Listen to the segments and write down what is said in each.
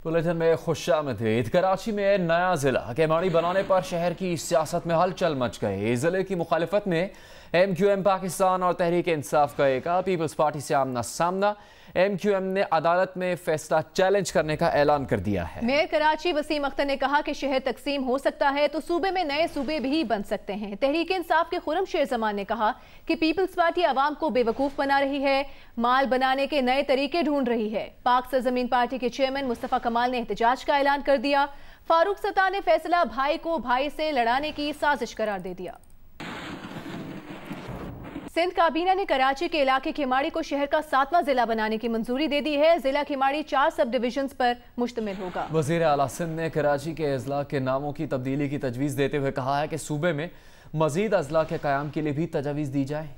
Bulletin में खुशामदीद। कराची में नया जिला केमाड़ी बनाने पर शहर की सियासत में हलचल मच गई। जिले की मुखालिफत में MQM पाकिस्तान और तहरीक इंसाफ का एक पीपल्स पार्टी से आमना सामना। MQM ने अदालत में फैसला चैलेंज करने का ऐलान कर दिया है। मेयर कराची वसीम अख्तर ने कहा कि शहर तकसीम हो सकता है तो सूबे में नए सूबे भी बन सकते हैं। तहरीक इंसाफ के खुरम शेर जमान ने कहा कि पीपल्स पार्टी आवाम को बेवकूफ बना रही है, माल बनाने के नए तरीके ढूंढ रही है। पाक सरजमीन पार्टी के चेयरमैन मुस्तफा कमाल ने एहतजाज का ऐलान कर दिया। फारूक सत्तार ने फैसला भाई को भाई से लड़ाने की साजिश करार दे दिया। सिंध काबीना ने कराची के इलाके खिमाड़ी को शहर का 7वां जिला बनाने की मंजूरी दे दी है। जिला खिमाड़ी 4 सब डिविजन्स पर मुश्तमिल होगा। वजीर आला सिंध ने कराची के अजला के नामों की तब्दीली की तजवीज़ देते हुए कहा है कि सूबे में मजीद अजला के क़याम के लिए भी तजवीज़ दी जाए।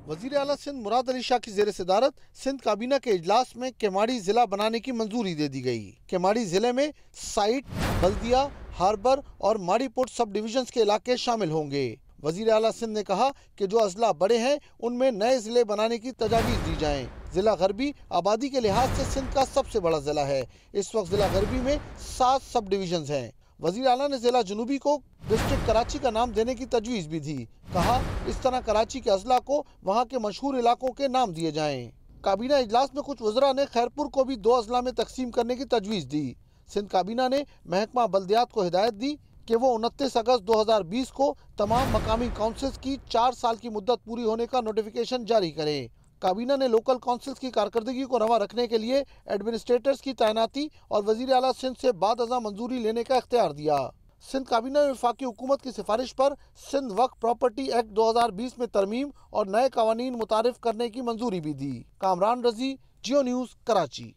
वजीर आला सिंध मुराद अली शाह की जेर सदारत सिंध काबीना के इजलास में केमाड़ी जिला बनाने की मंजूरी दे दी गई। केमाड़ी जिले में साइट, बल्दिया, हार्बर और माड़ीपुर सब डिविजन्स के इलाके शामिल होंगे। वजीर आला सिंध ने कहा कि जो अजला बड़े हैं उनमें नए जिले बनाने की तजावीज़ दी जाएं। जिला गरबी आबादी के लिहाज से सिंध का सबसे बड़ा जिला है। इस वक्त जिला गरबी में 7 सब डिविजन्स हैं। वजीर आला ने जिला जनूबी को डिस्ट्रिक्ट कराची का नाम देने की तजवीज़ भी दी। कहा इस तरह कराची के अजला को वहाँ के मशहूर इलाकों के नाम दिए जाएं। काबीना इजलास में कुछ वज़रा ने खैरपुर को भी 2 अजला में तकसीम करने की तजवीज़ दी। सिंध काबीना ने महकमा बल्दियात को हिदायत दी कि वो 29 अगस्त 2020 को तमाम मकामी काउंसिल्स की 4 साल की मुद्दत पूरी होने का नोटिफिकेशन जारी करे। काबीना ने लोकल काउंसिल्स की कारकर्दगी को रवा रखने के लिए एडमिनिस्ट्रेटर्स की तैनाती और वजीर आला सिंध से बाद अज़ा मंजूरी लेने का इख्तियार दिया। सिंध काबीना ने वफाकी हुकूमत की सिफारिश पर सिंध वक्फ प्रॉपर्टी एक्ट 2020 में तरमीम और नए कवानीन मुतारिफ करने की मंजूरी भी दी। कामरान रजी, जियो न्यूज़, कराची।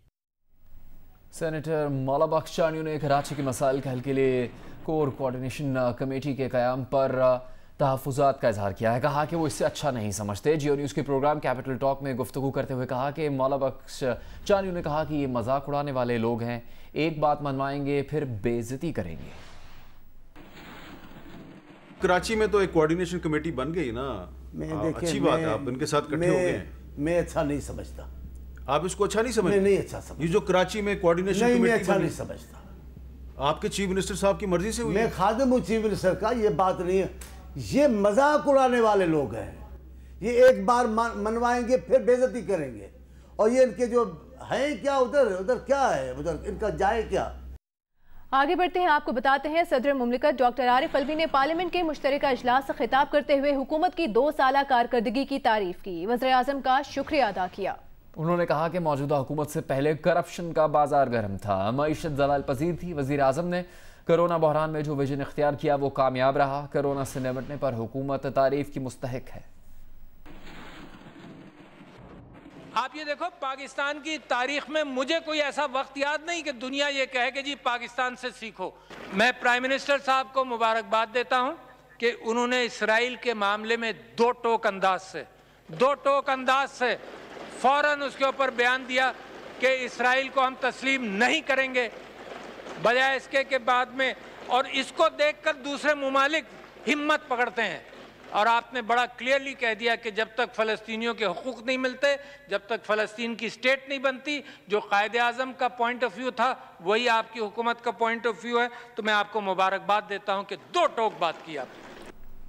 सेनेटर मौला बख्श चानियों ने कराची के मसाइल के हल के लिए कोर कोऑर्डिनेशन कमेटी के क़याम पर तहफ़्फ़ुज़ात का इजहार किया है। कहा कि वो इससे अच्छा नहीं समझते। जियो न्यूज़ के प्रोग्राम कैपिटल टॉक में गुफ्तगू करते हुए कहा कि मौला बख्श चानियों ने कहा कि ये मजाक उड़ाने वाले लोग हैं, एक बात मनवाएंगे फिर बेइज्जती करेंगे। कराची में तो एक कोऑर्डिनेशन कमेटी बन गई ना, अच्छी बात है, आप इनके साथ इकट्ठे हो गए। मैं अच्छा नहीं समझता। आप इसको अच्छा नहीं समझते? नहीं अच्छा समझता। ये जो कराची में कोऑर्डिनेशन कमेटी मैं अच्छा नहीं समझता। आपके चीफ मिनिस्टर साहब की मर्जी से हुई? मैं खादिम हूँ चीफ मिनिस्टर का, ये बात नहीं है। ये मजाक उड़ाने वाले लोग हैं। ये एक बार मनवाएंगे फिर बेइज्जती करेंगे। और ये इनके जो हैं क्या उधर क्या है, उधर इनका जाए क्या। आगे बढ़ते हैं, आपको बताते हैं सदर मुमलिकत डॉक्टर आरिफ अलवी ने पार्लियामेंट के मुश्तरका इजलास से खिताब करते हुए हुकूमत की 2 साला कारकर्दगी की तारीफ की। वज़ीर आज़म का शुक्रिया अदा किया। उन्होंने कहा कि मौजूदा हुकूमत से पहले करप्शन का बाजार गर्म था, मईशत ज़लाल पजीर थी। वज़ीर आज़म ने कोरोना बहरान में जो विजन इख्तियार किया वो कामयाब रहा। कोरोना से निपटने पर हुकूमत तारीफ की मुस्तहिक है। आप ये देखो, पाकिस्तान की तारीख में मुझे कोई ऐसा वक्त याद नहीं कि दुनिया ये कहे कि जी पाकिस्तान से सीखो। मैं प्राइम मिनिस्टर साहब को मुबारकबाद देता हूँ कि उन्होंने इसराइल के मामले में दो टोक अंदाज से फौरन उसके ऊपर बयान दिया कि इसराइल को हम तस्लीम नहीं करेंगे, बजाय इसके के बाद में। और इसको देखकर दूसरे मुमालिक हिम्मत पकड़ते हैं। और आपने बड़ा क्लियरली कह दिया कि जब तक फ़लस्तीनियों के हुकूक नहीं मिलते, जब तक फ़लस्तीन की स्टेट नहीं बनती, जो कायदे आज़म का पॉइंट ऑफ व्यू था वही आपकी हुकूमत का पॉइंट ऑफ व्यू है। तो मैं आपको मुबारकबाद देता हूं कि 2 टोक बात की आपने।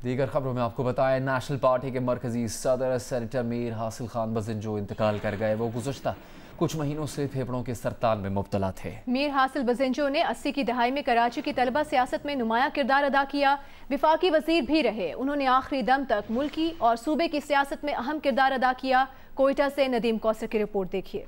दीगर खबरों में आपको बताएं, नेशनल पार्टी के मरकजी सदर सेनेटर मीर हासिल खान बजिंजो इंतकाल कर गए। वो गुज़श्ता कुछ महीनों से फेफड़ों के सरतान में मुब्तला थे। मीर हासिल बजिंजो ने 80 की दहाई में कराची की तलबा सियासत में नुमायां किरदार अदा किया। विफाकी वजीर भी रहे। उन्होंने आखिरी दम तक मुल्की और सूबे की सियासत में अहम किरदार अदा किया। कोयटा से नदीम कौसर की रिपोर्ट देखिए।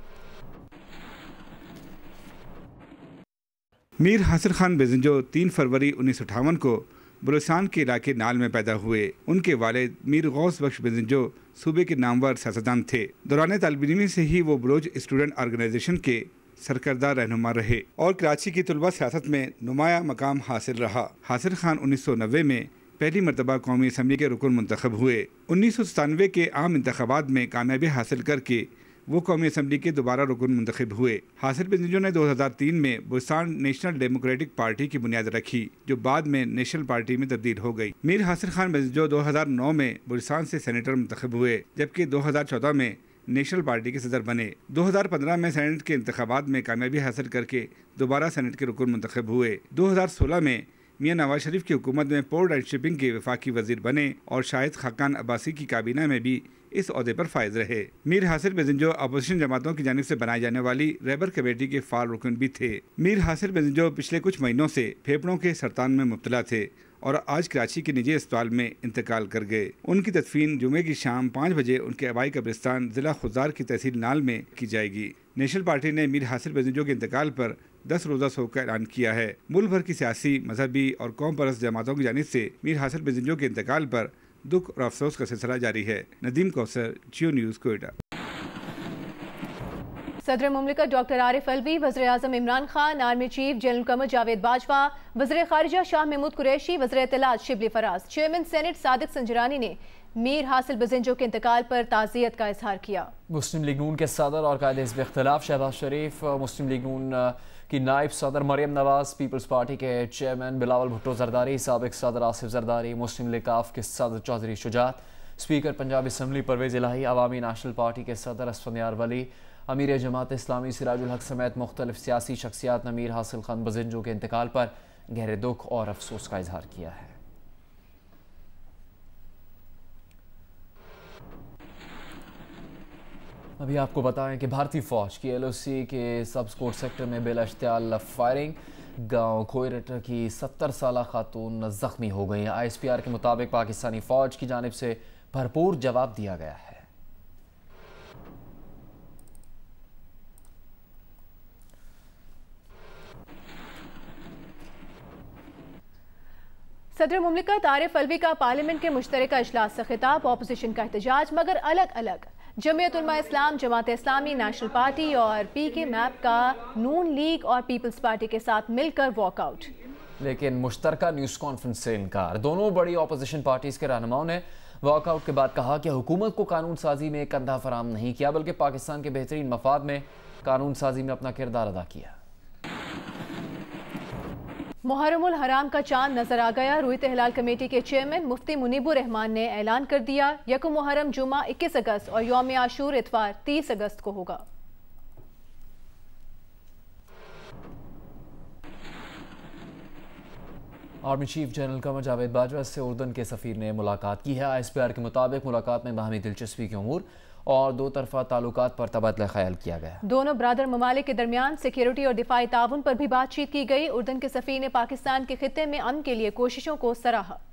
मीर हासिल खान बजिंजो 3 फरवरी 1958 को बलूचिस्तान के इलाके नाल में पैदा हुए। उनके वालिद मीर गौस बख्श बजिंजो सूबे के नामवर सियासतदान थे। दौरान तालिब-इल्मी से ही वो बलोच स्टूडेंट ऑर्गेनाइजेशन के सरकर्दा रहनुमा रहे और कराची की तलबा सियासत में नुमाया मकाम हासिल रहा। हासिल खान 1990 में पहली मरतबा कौमी असम्बली के रुकन मुंतखब हुए। 1997 के आम इंतखाबात में कामयाबी हासिल करके वो कौमी असम्बली के दोबारा रुकन मुंतखब हुए। हासिल बजिंजो ने 2003 में बलूचिस्तान नेशनल डेमोक्रेटिक पार्टी की बुनियाद रखी, जो बाद में नेशनल पार्टी में तब्दील हो गई। मीर हासिल खान बजिंजो 2009 में बलूचिस्तान से सेनेटर मुंतखब हुए, जबकि 2014 में नेशनल पार्टी के सदर बने। 2015 में सेनेट के इंतखाबात में कामयाबी हासिल करके दोबारा सेनेट के रुकन मुंतखब हुए। 2016 में मियां नवाज शरीफ की हुकूमत में पोर्ट एंड शिपिंग के वफाकी वजीर बने और शाहिद खाकान अब्बासी की काबीना में भी इस ओहदे पर फायज रहे। मीर हासिल बेज़ंजो अपोजिशन जमातों की जानिब से बनाई जाने वाली रहबर कमेटी के फाल रुकन भी थे। मीर हासिल बेज़ंजो पिछले कुछ महीनों से फेफड़ों के सरतान में मुब्तला थे और आज कराची के निजी अस्पताल में इंतकाल कर गए। उनकी तदफीन जुमे की शाम 5 बजे उनके आबाई कब्रिस्तान जिला खुजार की तहसील नाल में की जाएगी। नेशनल पार्टी ने मीर हासिल बेज़ंजो के इंतकाल पर 10 रोज़ा शोक का ऐलान किया है। मुल्क भर की सियासी, मजहबी और कौम परस्त जमातों की जानिब से मीर हासिल बेज़ंजो के इंतकाल पर दुख और अफसोस का सिलसिला जारी है। Nadeem Kausar, Geo News, Quetta. सदर मुमलिकत डॉक्टर आरिफ अलवी, वज़ीर आज़म Imran Khan, army chief general Qamar Javed Bajwa, वज़ीर खारिजा शाह महमूद कुरैशी, वज़ीर इत्तलात शिबली फराज, चेयरमैन सेनेट सादिक संजरानी ने मीर हासिल बेज़ंजो के इंतकाल पर ताज़ियत का इजहार किया। मुस्लिम लीग नून के सदर और कायदे हिज़्ब इख्तिलाफ शहबाज शरीफ, मुस्लिम लीग नून की नायब सदर मरियम नवाज, पीपल्स पार्टी के चेयरमैन बिलावल भुट्टो जरदारी, साबिक सदर आसिफ जरदारी, मुस्लिम लीग काफ के सदर चौधरी शुजात, स्पीकर पंजाब असम्बली परवेज़ इलाही, अवामी नेशनल पार्टी के सदर असफंयार वली, अमीर जमात इस्लामी सिराजुल हक समेत मुख्तलिफ सियासी शख्सियात ने मीर हासिल खान बेज़ंजो के इंतकाल पर गहरे दुख और अफसोस का इजहार किया है। अभी आपको बताएं कि भारतीय फौज की LOC के सब स्कोर सेक्टर में बेलाश्तियाल फायरिंग, गांव खोयरटा की 70 साला खातून जख्मी हो गई हैं। ISPR के मुताबिक पाकिस्तानी फौज की जानिब से भरपूर जवाब दिया गया है। सदर मुमलिकत आरिफ अलवी का पार्लियामेंट के मुश्तरका इजलास से खिताब, ऑपोजिशन का एहतजाज, मगर अलग अलग। जमीयत उलमा इस्लाम, जमात इस्लामी, नेशनल पार्टी और PK मैप का नून लीग और पीपल्स पार्टी के साथ मिलकर वॉकआउट। लेकिन मुश्तरका न्यूज़ कॉन्फ्रेंस से इनकार। दोनों बड़ी ऑपोजिशन पार्टीज के रहनुमाओं ने वॉकआउट के बाद कहा कि हुकूमत को कानून साजी में कंधा फराम नहीं किया, बल्कि पाकिस्तान के बेहतरीन मफाद में कानून साजी में अपना किरदार अदा किया। मुहर्रमुल हराम का चांद नजर आ गया। रुईत हिलाल कमेटी के चेयरमैन मुफ्ती मुनीबुर रहमान ने ऐलान कर दिया, यकुम मुहर्रम जुमा 21 अगस्त और यौम आशूर इतवार 30 अगस्त को होगा। Army chief general Qamar Javed Bajwa से उर्दन के सफीर ने मुलाकात की है। ISPR के मुताबिक मुलाकात में बाहमी दिलचस्पी के उमूर और दो तरफा ताल्लुकात पर तबादला ख्याल किया गया। दोनों ब्रादर ममालिक के दरमियान सिक्योरिटी और दिफाई ताउन पर भी बातचीत की गई। उर्दन के सफीर ने पाकिस्तान के खित्ते में अमन के लिए कोशिशों को सराहा।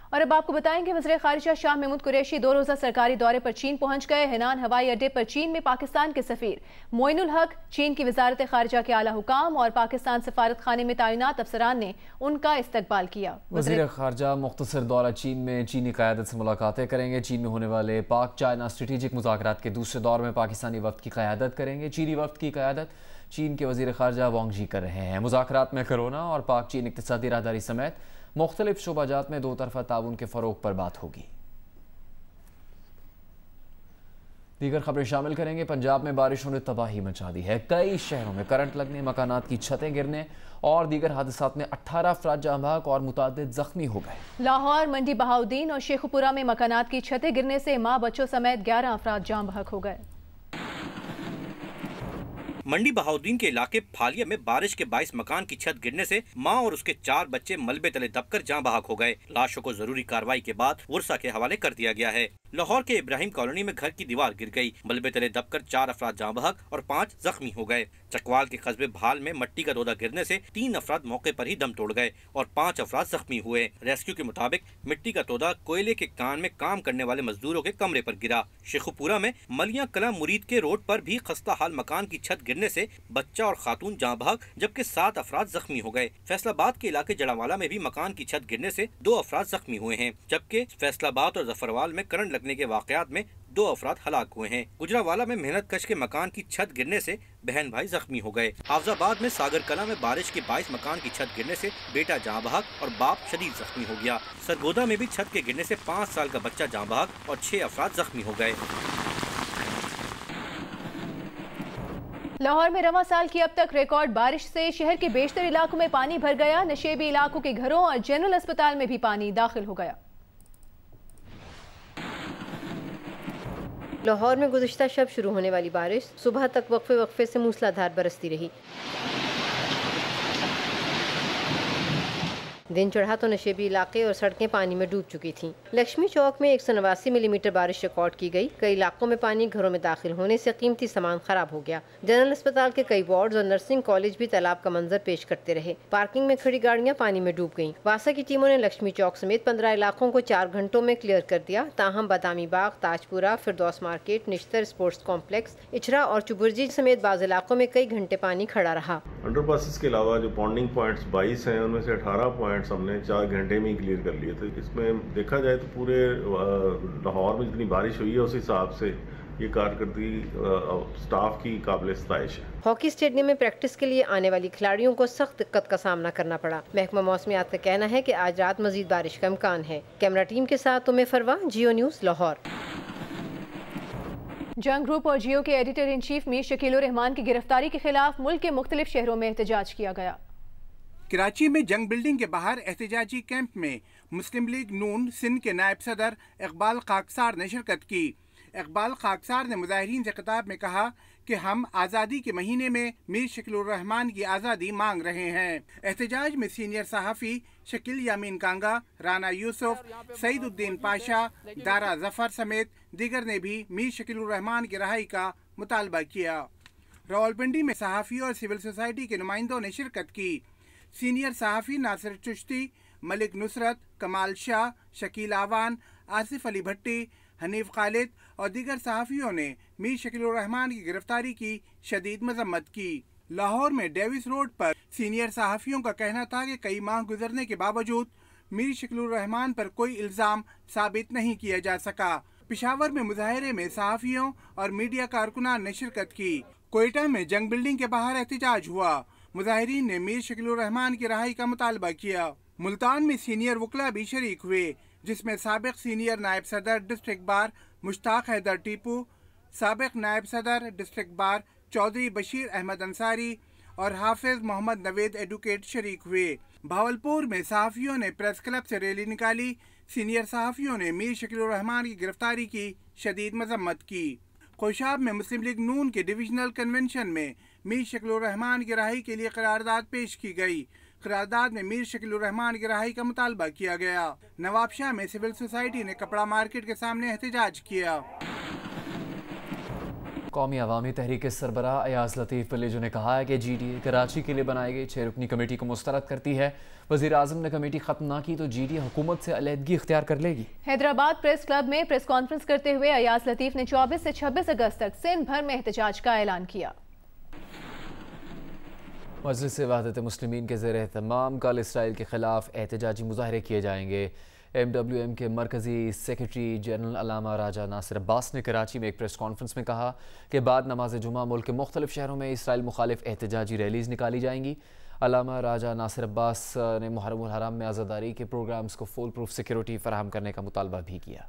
और अब आपको बताएंगे, वज़ीर खारिजा शाह महमूद कुरैशी 2 रोज़ा सरकारी दौरे पर चीन पहुंच गए। हेनान हवाई अड्डे पर चीन में पाकिस्तान के सफीर मोइनुल हक, चीन की वजारत खारिजा के आला हुकाम और पाकिस्तान सफारत खाने में तैनात अफसरान ने उनका इस्तकबाल किया। वज़ीर खारिजा मुख्तसर दौरा चीन में चीनी क़यादत से मुलाकातें करेंगे। चीन में होने वाले पाक चाइना स्ट्रेटेजिक मुज़ाकरात के दूसरे दौर में पाकिस्तानी वफ्द की क़यादत करेंगे। चीनी वफ्द की क़यादत चीन के वज़ीर खारिजा वांग जी कर रहे हैं। मुज़ाकरात में कोरोना और पाक चीन इक़्तिसादी राहदारी समेत मुख्तलिफ शोबाजात में दो तरफा ताउन के फ़रोग पर बात होगी। दीगर खबरें शामिल करेंगे। पंजाब में बारिशों ने तबाही मचा दी है। कई शहरों में करंट लगने, मकानात की छतें गिरने और दीगर हादसात में 18 अफराद जाँ बहक और मुतादिद जख्मी हो गए। लाहौर, मंडी बहाउद्दीन और शेखुपुरा में मकानात की छतें गिरने से माँ बच्चों समेत 11 अफराद जाँ बहक हो गए। मंडी बहाउद्दीन के इलाके फालिया में बारिश के 22 मकान की छत गिरने से मां और उसके 4 बच्चे मलबे तले दबकर जाँ बहक हो गए। लाशों को जरूरी कार्रवाई के बाद वर्षा के हवाले कर दिया गया है। लाहौर के इब्राहिम कॉलोनी में घर की दीवार गिर गई, मलबे तले दबकर 4 अफराद जाँ बहक और 5 जख्मी हो गए। चकवाल के कस्बे भाल में मट्टी का तोदा गिरने से 3 अफराद मौके पर ही दम तोड़ गए और 5 अफराद जख्मी हुए। रेस्क्यू के मुताबिक मिट्टी का तोदा कोयले के कान में काम करने वाले मजदूरों के कमरे पर गिरा। शेखुपुरा में मलिया कला मुरीद के रोड पर भी खस्ता हाल मकान की छत गिरने से बच्चा और खातून जाँ बहक जबकि 7 अफराद जख्मी हो गए। फैसलाबाद के इलाके जड़ावाला में भी मकान की छत गिरने से 2 अफराद जख्मी हुए हैं, जबकि फैसलाबाद और जफरवाल में करंट लगने के वाकयात में 2 अफराद हलाक हुए हैं। गुजरावाला में मेहनत कश के मकान की छत गिरने से बहन भाई जख्मी हो गए। हाफजाबाद में सागर कला में बारिश के 22 मकान की छत गिरने से बेटा जाँ बहक और बाप शदीद जख्मी हो गया। सरगोदा में भी छत के गिरने से 5 साल का बच्चा जाँ बहक और 6 अफराद जख्मी हो गए। लाहौर में रवां साल की अब तक रिकॉर्ड बारिश से शहर के बेशतर इलाकों में पानी भर गया। नशेबी इलाकों के घरों और जनरल अस्पताल में भी पानी दाखिल हो गया। लाहौर में गुज़िश्ता शब शुरू होने वाली बारिश सुबह तक वक्फे से मूसलाधार बरसती रही। दिन चढ़ा तो नशेबी इलाके और सड़कें पानी में डूब चुकी थीं। लक्ष्मी चौक में 189 मिलीमीटर बारिश रिकॉर्ड की गई। कई इलाकों में पानी घरों में दाखिल होने से कीमती सामान खराब हो गया। जनरल अस्पताल के कई वार्ड्स और नर्सिंग कॉलेज भी तालाब का मंजर पेश करते रहे। पार्किंग में खड़ी गाड़ियां पानी में डूब गईं। वासा की टीमों ने लक्ष्मी चौक समेत 15 इलाकों को 4 घंटों में क्लियर कर दिया। ताहम Badami Bagh, Tajpura, Firdous market, Nishtar sports complex, Ichhra और चुबुर्जी समेत बाज़ इलाकों में कई घंटे पानी खड़ा रहा। अंडरपासेस के अलावा जो पॉन्डिंग पॉइंट्स 22 हैं, उनमें से 18 पॉइंट्स हमने 4 घंटे में ही क्लियर कर लिए थे। इसमें देखा जाए तो पूरे लाहौर में जितनी बारिश हुई है उस हिसाब से ये कारकर्दगी स्टाफ की काबिल सताइश है। हॉकी स्टेडियम में प्रैक्टिस के लिए आने वाली खिलाड़ियों को सख्त दिक्कत का सामना करना पड़ा। महकमा मौसमियात का कहना है कि आज रात मजीद बारिश का इम्कान है। कैमरा टीम के साथ उम्मे फरवा, जियो न्यूज़, लाहौर। जंग ग्रुप और जियो के editor in chief Mir Shakeel उर रहमान की गिरफ्तारी के खिलाफ मुल्क के मुख्तलिफ शहरों में एहतजाज किया गया। कराची में जंग बिल्डिंग के बाहर एहतजाजी कैंप में मुस्लिम लीग नून सिंध के नायब सदर इकबाल खाकसार ने शिरकत की। इकबाल खाकसार ने मुजाहिरीन से खिताब में कहा कि हम आज़ादी के महीने में मीर शकील उर रहमान की आज़ादी मांग रहे हैं। एहतजाज में सीनियर सहाफ़ी शकील यामीन कांगा, राना यूसुफ, सईदुद्दीन पाशा, दारा जफर समेत दीगर ने भी मीर शकील उर रहमान की रहाई का मुतालबा किया। रावलपिंडी में सहाफ़ी और सिविल सोसाइटी के नुमाइंदों ने शिरकत की। सीनियर सहाफ़ी नासिर चिश्ती, मलिक नुसरत, कमाल शाह, शकील आवान, आसिफ अली भट्टी, हनीफ खालिद और दीगर सहाफ़ियों ने मीर शकील उर रहमान की गिरफ्तारी की शदीद मजम्मत की। लाहौर में डेविस रोड पर सीनियर सहाफ़ियों का कहना था कि कई माह गुजरने के बावजूद मीर शकील उर रहमान पर कोई इल्ज़ाम साबित नहीं किया जा सका। पेशावर में मुजाहरे में सहाफ़ियों और मीडिया कारकुनान ने शिरकत की। कोयटा में जंग बिल्डिंग के बाहर एहतजाज हुआ। मुजाहिरीन ने मीर शकील उर रहमान की रहाई का मुतालबा किया। मुल्तान में सीनियर वकला भी शरीक हुए, जिसमें साबिक सीनियर नायब सदर डिस्ट्रिक्ट बार मुश्ताक हैदर टीपू, साबिक नायब सदर डिस्ट्रिक्ट बार चौधरी बशीर अहमद अंसारी और हाफिज मोहम्मद नवेद एडवोकेट शरीक हुए। भावलपुर में सहाफ़ियों ने प्रेस क्लब से रैली निकाली। सीनियर सहाफ़ियों ने मीर शकील उर रहमान की गिरफ्तारी की शदीद मजम्मत की। कोशाब में मुस्लिम लीग नून के डिविजनल कन्वेंशन में मीर शकील उर रहमान की रहाई के लिए करारदाद पेश की गई। करारदाद में मीर शकील उर रहमान की रहाई का मुतालबा किया गया। नवाबशाह में सिविल सोसाइटी ने कपड़ा मार्केट के सामने एहतजाज किया। कौमी अवामी तहरीक के सरबराह अयाज लतीफ़ पलेजो ने कहा है कि GDA कराची के लिए बनाई गई 6 रुकनी कमेटी को मुस्तरद करती है। वज़ीर आज़म ने कमेटी ख़त्म ना की तो GDA हुकूमत से अलहदगी इख्तियार कर लेगी। हैदराबाद प्रेस क्लब में प्रेस कॉन्फ्रेंस करते हुए अयाज लतीफ़ ने 24 से 26 अगस्त तक सिंध भर में एहतजाज का ऐलान किया। मजलिस वहदत मुस्लिमीन के ज़ेर एहतमाम कल इसराइल के ख़िलाफ़ एहतजाजी मुज़ाहरे किए जाएंगे। MWM के मरकज़ी सेक्रेटरी जनरल अल्लामा राजा नासिर अब्बास ने कराची में एक प्रेस कॉन्फ्रेंस में कहा कि बाद नमाज जुमा मुल्क के मुख्तलिफ शहरों में इसराइल मुखालिफ एहतजाजी रैलीज़ निकाली जाएंगी। अल्लामा राजा नासिर अब्बास ने मुहर्रमुल हराम में आज़ादारी के प्रोग्राम्स को फुल प्रूफ सिक्योरिटी फराहम करने का मुतालबा भी किया।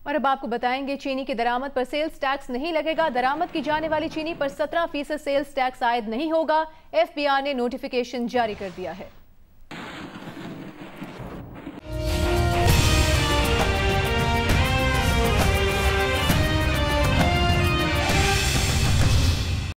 और अब आपको बताएंगे चीनी की दरामद पर सेल्स टैक्स नहीं लगेगा। दरामद की जाने वाली चीनी पर 17% सेल्स टैक्स आयद नहीं होगा। FBR ने नोटिफिकेशन जारी कर दिया है।